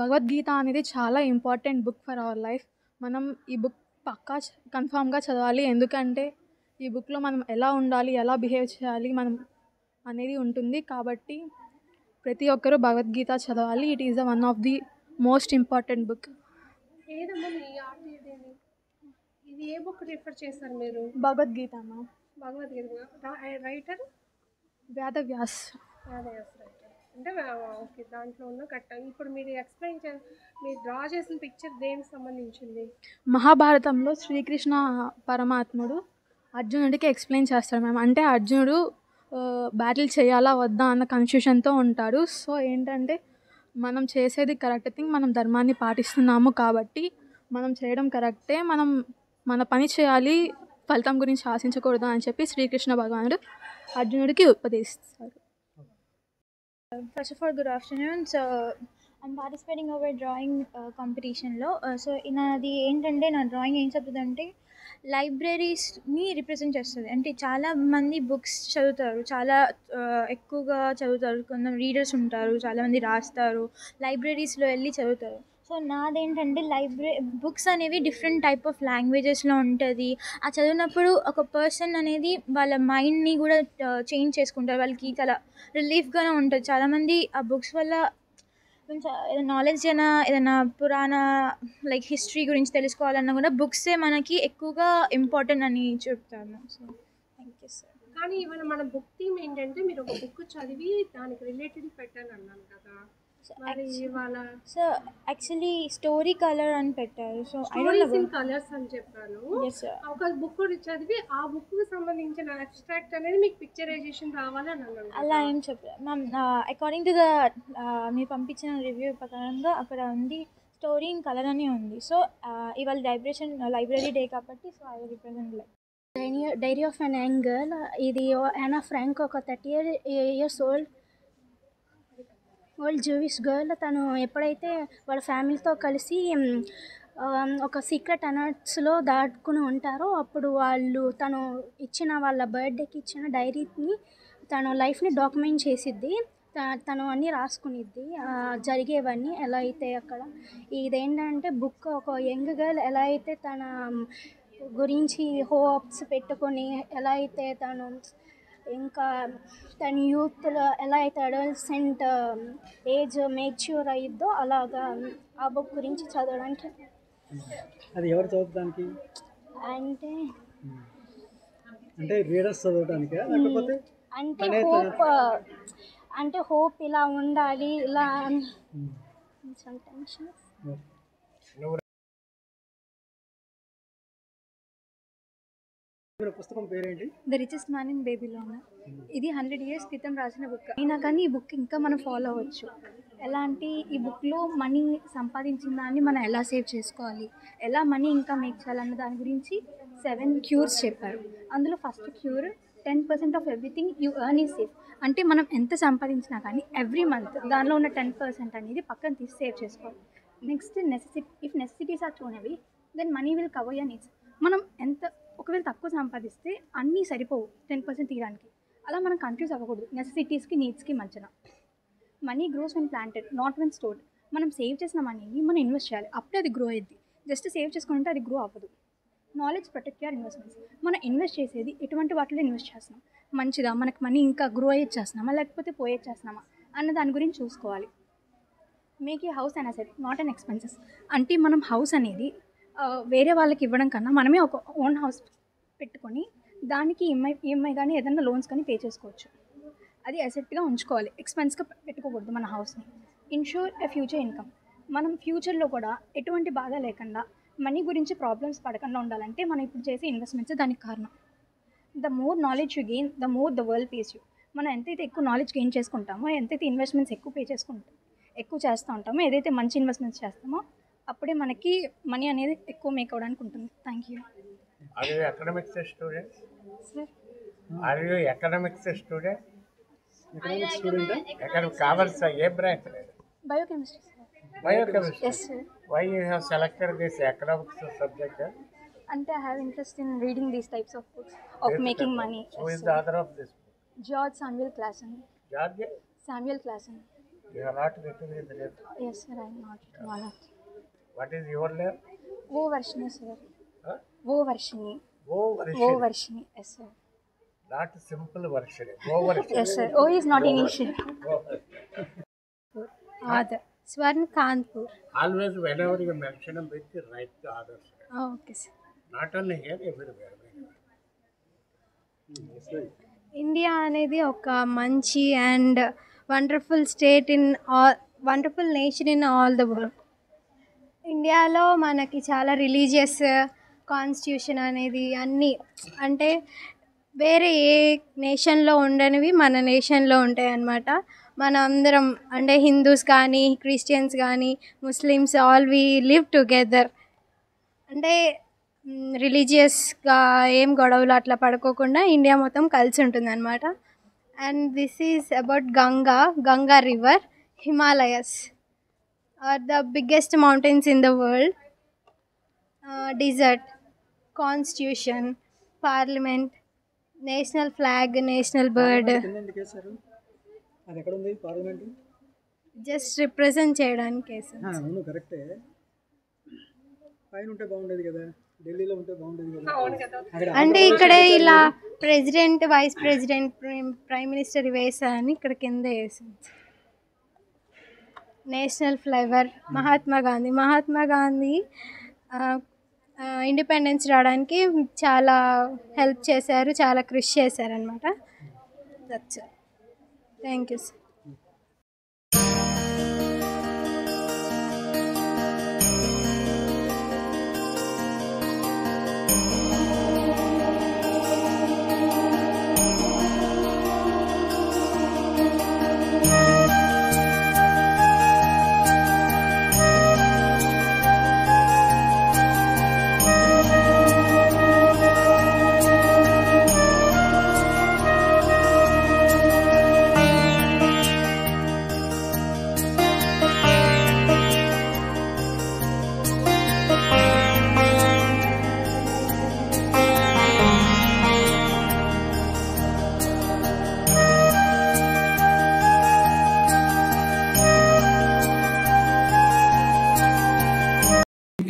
భగవద్గీత అనేది చాలా important book for our life. మనం ఈ బుక్ పక్కా కన్ఫామ్‌గా చదవాలి. ఎందుకంటే ఈ బుక్‌లో మనం ఎలా ఉండాలి, ఎలా బిహేవ్ చేయాలి మనం అనేది ఉంటుంది. కాబట్టి ప్రతి ఒక్కరూ భగవద్గీత చదవాలి. It is the one of the most important book. ఏదమ్మా మీ ఆర్ట్ ఇదేమి ఇది ఏ బుక్ రిఫర్ చేస్తారు మీరు? భగవద్గీత అమ్మ. భగవద్గీత రైటర్ వేదవ్యాస్. వేదవ్యాస రైటర్ అంటే ఓకే, దాంట్లో ఉన్న ఇప్పుడు మీరు ఎక్స్ప్లెయిన్ మీరు డ్రా చేసిన పిక్చర్ దేనికి సంబంధించింది? మహాభారతంలో శ్రీకృష్ణ పరమాత్ముడు అర్జునుడికి ఎక్స్ప్లెయిన్ చేస్తాడు మ్యామ్. అంటే అర్జునుడు బ్యాటిల్ చేయాలా వద్దా అన్న కన్ఫ్యూషన్తో ఉంటాడు. సో ఏంటంటే మనం చేసేది కరెక్ట్ థింగ్, మనం ధర్మాన్ని పాటిస్తున్నాము కాబట్టి మనం చేయడం కరెక్టే, మనం మన పని చేయాలి, ఫలితం గురించి ఆశించకూడదు అని చెప్పి శ్రీకృష్ణ భగవానుడు అర్జునుడికి ఉపదేశిస్తారు. First of all, good afternoon. So, I'm participating over drawing competition లో. సో నాది ఏంటంటే నా డ్రాయింగ్ ఏం చెప్తుందంటే లైబ్రరీస్ని రిప్రజెంట్ చేస్తుంది. అంటే చాలా మంది బుక్స్ చదువుతారు, చాలా ఎక్కువగా చదువుతారు, కొంతమంది రీడర్స్ ఉంటారు, చాలామంది రాస్తారు, లైబ్రరీస్లో వెళ్ళి చదువుతారు. సో నాదేంటంటే బుక్స్ అనేవి డిఫరెంట్ టైప్ ఆఫ్ లాంగ్వేజెస్లో ఉంటుంది. ఆ చదివినప్పుడు ఒక పర్సన్ అనేది వాళ్ళ మైండ్ని కూడా చేంజ్ చేసుకుంటారు, వాళ్ళకి చాలా రిలీఫ్గానే ఉంటుంది. చాలామంది ఆ బుక్స్ వల్ల కొంచెం ఏదైనా నాలెడ్జ్ అయినా ఏదైనా పురాణ లైక్ హిస్టరీ గురించి తెలుసుకోవాలన్నా కూడా బుక్సే మనకి ఎక్కువగా ఇంపార్టెంట్ అని చెప్తాను. So thank you sir. కానీ ఇవాళ మన బుక్ థీమ్ ఏంటంటే మీరు ఒక బుక్ చదివి దానికి రిలేటెడ్ పెట్టాను అన్నాను కదా, మరి ఇవాళ సో యాక్చువల్లీ స్టోరీ కలర్ అని పెట్టారు. సో కలర్స్ అని చెప్పాను. Yes sir. ఒక బుక్ చదివి ఆ బుక్ కి సంబంధించిన అబ్స్ట్రాక్ట్ అనేది మీకు పిక్చరైజేషన్ రావాలి అని అన్నాను. అలా ఏం చెప్పారు మ్యామ్. అకార్డింగ్ టు ద మీరు పంపించిన రివ్యూ ప్రకారంగా అక్కడ ఉంది స్టోరీ ఇన్ కలర్ అని ఉంది. సో ఇవాళ లైబ్రరీ డే కాబట్టి so I represent like diary of an young girl. ఇది యానా ఫ్రాంక్, ఒక 30 years ఓల్డ్ జూయిష్ గర్ల్. తను ఎప్పుడైతే వాళ్ళ ఫ్యామిలీతో కలిసి ఒక సీక్రెట్ అనర్ట్స్లో దాటుకుని ఉంటారో అప్పుడు తను ఇచ్చిన వాళ్ళ బర్త్డేకి ఇచ్చిన డైరీని తను లైఫ్ని డాక్యుమెంట్ చేసిద్ది. తను అన్నీ రాసుకునిద్ది జరిగేవన్నీ ఎలా అయితే అక్కడ. ఇదేంటంటే బుక్ ఒక యంగ్ గర్ల్ ఎలా అయితే తన గురించి హోప్స్ పెట్టుకొని ఎలా అయితే తను ఇంకా తన యూత్లో ఎలా అయితే అడల్సెంట్ ఏజ్ మెచ్యూర్ అయ్యిద్దో అలాగా ఆ బుక్ గురించి చదవడానికి. అది ఎవరు చదవడానికి అంటే అంటే రీడర్స్ చదవడానికి లేకపోతే అంటే హోప్ ఇలా ఉండాలి ఇలా టెన్షన్స్. పుస్తకం పేరేంటి? The richest man in Babylon. ఇది 100 years క్రితం రాసిన బుక్ అయినా కానీ ఈ బుక్ ఇంకా మనం ఫాలో అవ్వచ్చు. ఎలా అంటే ఈ బుక్లో మనీ సంపాదించిన దాన్ని మనం ఎలా సేవ్ చేసుకోవాలి, ఎలా మనీ ఇంకా మేక్ చేయాలన్న దాని గురించి 7 క్యూర్స్ చెప్పారు. అందులో first cure 10% of everything you earn is safe. అంటే మనం ఎంత సంపాదించినా కానీ ఎవ్రీ మంత్ దానిలో ఉన్న 10% అనేది పక్కన తీసి సేవ్ చేసుకోవాలి. Next if necessities are too heavy then money will cover your needs. మనం ఒకవేళ తక్కువ సంపాదిస్తే అన్నీ సరిపోవు 10% తీయడానికి. అలా మనం కన్ఫ్యూజ్ అవ్వకూడదు నెసెసిటీస్కి నీడ్స్కి మధ్యన. Money gross when planted not when stored. మనం సేవ్ చేసిన మనీని మనం ఇన్వెస్ట్ చేయాలి, అప్పుడే అది గ్రో అయ్యిద్ది. జస్ట్ సేవ్ చేసుకుంటే అది గ్రో అవ్వదు. Knowledge protect your investments. మనం ఇన్వెస్ట్ చేసేది ఎటువంటి వాటిలో ఇన్వెస్ట్ చేస్తున్నాం, మంచిదా, మనకి మనీ ఇంకా గ్రో అయ్యేచ్చేస్తున్నామా లేకపోతే పోయేచ్చేస్తున్నామా అన్న దాని గురించి చూసుకోవాలి. Make a house an asset not an expenses. అంటే మనం హౌస్ అనేది వేరే వాళ్ళకి ఇవ్వడం కన్నా మనమే ఒక ఓన్ హౌస్ పెట్టుకొని దానికి ఈఎంఐ కానీ ఏదైనా లోన్స్ కానీ పే చేసుకోవచ్చు. అది అసెట్గా ఉంచుకోవాలి, ఎక్స్పెన్స్గా పెట్టుకోకూడదు మన హౌస్ని. Insure a future income. మనం ఫ్యూచర్లో కూడా ఎటువంటి బాధ లేకుండా మనీ గురించి ప్రాబ్లమ్స్ పడకుండా ఉండాలంటే మనం ఇప్పుడు చేసే ఇన్వెస్ట్మెంట్స్ దానికి కారణం. The more knowledge you gain the more the world pays you. మనం ఎంతైతే ఎక్కువ నాలెడ్జ్ గెయిన్ చేసుకుంటామో, ఎంతైతే ఇన్వెస్ట్మెంట్స్ ఎక్కువ చేస్తూ ఉంటామో, ఏదైతే మంచి ఇన్వెస్ట్మెంట్స్ చేస్తామో అప్పుడే మనకి మనీ అనేది ఎక్కువ మేక్ అవ్వడానికి ఉంటుంది. Thank you. Are you academics student? Sir Are you academics student? Economics student. Academic కావాల్సిన ఏ బ్రాంచ్ లేదు? Biochemistry sir. Biochemistry. Yes sir. Why you have selected this academics subject? అంటే I have interest in reading these types of books of making money. Who is the author of this book? George Samuel Clason. George? Samuel Clason. You are not written in the name. Yes, sir. I'm not one of. What is your name? वो वर्षिनी sir. Huh? वो वर्षिनी. Wo वो Varshini. वर्षिनी. Yes, sir. Not simple Varshini. Wo Varshini. Yes, sir. O is not initial. Wo. Other. Swarn Kanpur. Always whenever you mention them with the right to others. Oh, okay, sir. Not only here, everywhere. India అనేది ఒక మంచి and wonderful state in all wonderful nation in all the world. ఇండియాలో మనకి చాలా religious constitution అనేది అన్నీ అంటే వేరే ఏ నేషన్లో ఉండనివి మన నేషన్లో ఉంటాయి అన్నమాట. మన అందరం అంటే హిందూస్ కానీ క్రిస్టియన్స్ కానీ Muslims all we live together. అంటే రిలీజియస్గా ఏం గొడవలు అట్లా పడుకోకుండా ఇండియా మొత్తం కలిసి ఉంటుంది అనమాట. And this is about Ganga river, Himalayas are the biggest mountains in the world, desert, constitution, parliament, national flag, national bird. కింద ఎందుకు వేశారు? అది ఎక్కడ ఉంది పార్లమెంట్? జస్ట్ రిప్రజెంట్ చేయడానికి సార్. అవును కరెక్టే. పైన ఉంటే బాగుండేది కదా, ఢిల్లీలో ఉంటే బాగుండేది కదా. అవును కదా. అక్కడ అంటే ఇక్కడ ఇలా president, vice president, prime minister వేసారని ఇక్కడ కింద వేసింది. National flavour Mahatma Gandhi independence రావడానికి చాలా హెల్ప్ చేశారు, చాలా కృషి చేశారనమాట. That's all. Thank you sir.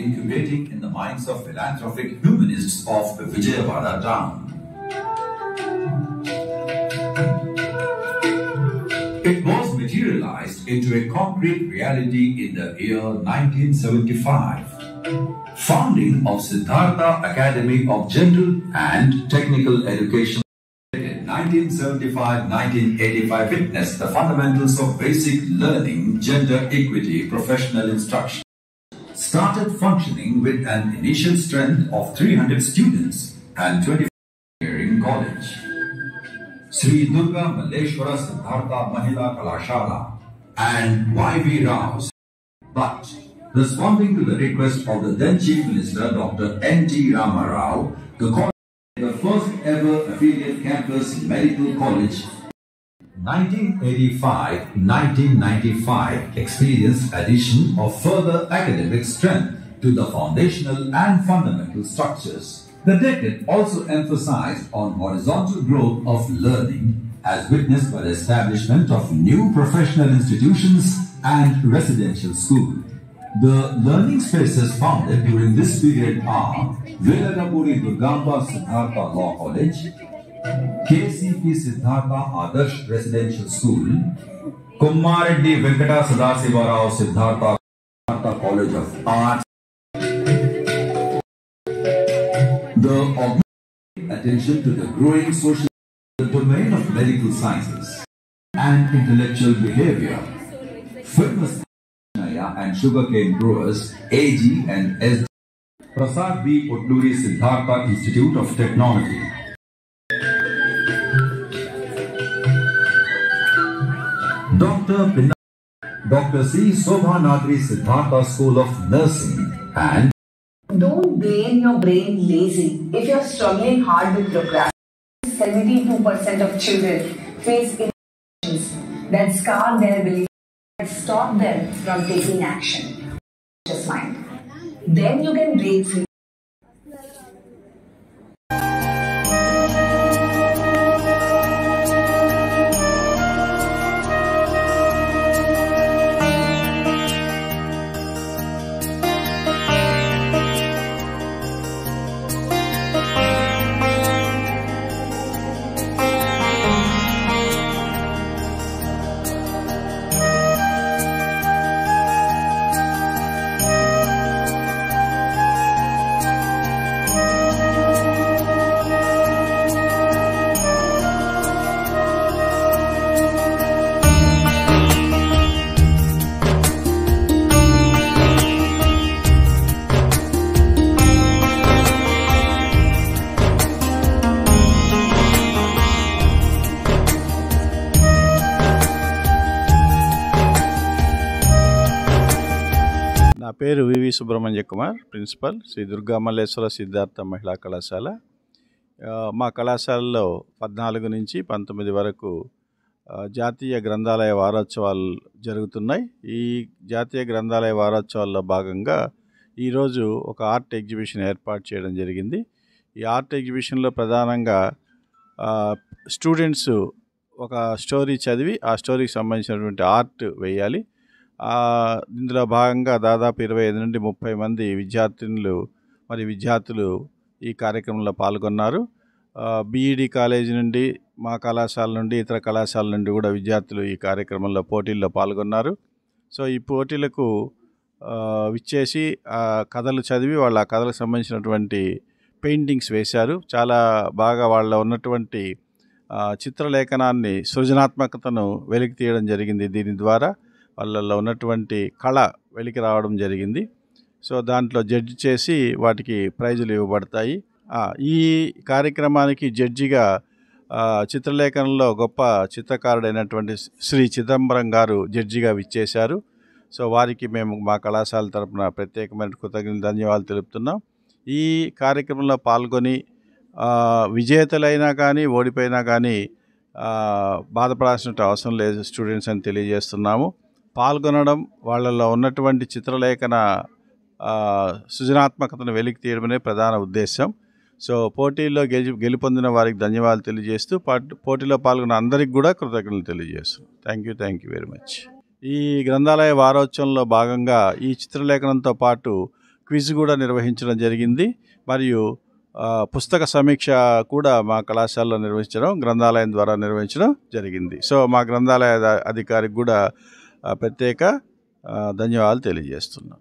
Incubating in the minds of philanthropic humanists of Vijayawada town. It was materialized into a concrete reality in the year 1975. Founding of Siddhartha Academy of General and Technical Education. 1975-1985 witnessed the fundamentals of basic learning, gender equity, professional instruction. Started functioning with an initial strength of 300 students and 25 engineering college. Sri Durga Malleshwara Siddhartha Mahila Kalashala and Y.V. Rao. But responding to the request of the then Chief Minister Dr. N.T. Rama Rao, the college the first ever affiliate campus medical college. 1985-1995 experienced addition of further academic strength to the foundational and fundamental structures. The decade also emphasized on horizontal growth of learning as witnessed by the establishment of new professional institutions and residential schools. The learning spaces founded during this period are Velagapuri Durgamba Siddhartha Law College, KCP Siddhartha Adarsh Residential School, Kummareddy Venkata Sadasiva Rao Siddhartha College of Arts. The augmented attention to the growing social domain of medical sciences and intellectual behavior. Famous and sugarcane growers AG and S. Prasad B. Potluri Siddhartha Institute of Technology. Dr. C. Sobhanadri Siddhartha School of Nursing and don't blame your brain lazy. If you're struggling hard with procrastination, 72% of children face infections that scar their ability and stop them from taking action. Just mind. Then you can break free. పేరు వివి Subrahmanya Kumar, principal Shri Durga Malleswara Siddhartha మహిళా కళాశాల. మా కళాశాలలో 14 నుంచి 19 వరకు జాతీయ గ్రంథాలయ వారోత్సవాలు జరుగుతున్నాయి. ఈ జాతీయ గ్రంథాలయ వారోత్సవాల్లో భాగంగా ఈరోజు ఒక ఆర్ట్ ఎగ్జిబిషన్ ఏర్పాటు చేయడం జరిగింది. ఈ ఆర్ట్ ఎగ్జిబిషన్లో ప్రధానంగా స్టూడెంట్స్ ఒక స్టోరీ చదివి ఆ స్టోరీకి సంబంధించినటువంటి ఆర్ట్ వేయాలి. ఇందులో భాగంగా దాదాపు 25 నుండి 30 మంది విద్యార్థులు ఈ కార్యక్రమంలో పాల్గొన్నారు. బీఈడి కాలేజీ నుండి, మా కళాశాల నుండి, ఇతర కళాశాల నుండి కూడా విద్యార్థులు ఈ కార్యక్రమంలో పోటీల్లో పాల్గొన్నారు. సో ఈ పోటీలకు విచ్చేసి కథలు చదివి వాళ్ళ ఆ కథలకు సంబంధించినటువంటి పెయింటింగ్స్ వేశారు. చాలా బాగా వాళ్ళ ఉన్నటువంటి చిత్రలేఖనాన్ని, సృజనాత్మకతను వెలికి తీయడం జరిగింది. దీని ద్వారా వాళ్ళల్లో ఉన్నటువంటి కళ వెలికి రావడం జరిగింది. సో దాంట్లో జడ్జి చేసి వాటికి ప్రైజులు ఇవ్వబడతాయి. ఈ కార్యక్రమానికి జడ్జిగా చిత్రలేఖనంలో గొప్ప చిత్రకారుడైనటువంటి శ్రీ చిదంబరం గారు జడ్జిగా విచ్చేశారు. సో వారికి మేము మా కళాశాల తరపున ప్రత్యేకమైన కృతజ్ఞతలు, ధన్యవాదాలు తెలుపుతున్నాం. ఈ కార్యక్రమంలో పాల్గొని విజేతలైనా కానీ ఓడిపోయినా కానీ బాధపడాల్సిన అవసరం లేదు స్టూడెంట్స్ అని తెలియజేస్తున్నాము. పాల్గొనడం, వాళ్ళలో ఉన్నటువంటి చిత్రలేఖన సృజనాత్మకతను వెలికి తీయడమే ప్రధాన ఉద్దేశం. సో పోటీల్లో గెలుపొందిన వారికి ధన్యవాదాలు తెలియజేస్తూ పోటీలో పాల్గొన్న అందరికి కూడా కృతజ్ఞతలు తెలియజేస్తున్నాం. Thank you very much. ఈ గ్రంథాలయ వారోత్సవంలో భాగంగా ఈ చిత్రలేఖనంతో పాటు క్విజ్ కూడా నిర్వహించడం జరిగింది. మరియు పుస్తక సమీక్ష కూడా మా కళాశాలలో గ్రంథాలయం ద్వారా నిర్వహించడం జరిగింది. సో మా గ్రంథాలయ అధికారికి కూడా ప్రత్యేక ధన్యవాదాలు తెలియజేస్తున్నాం.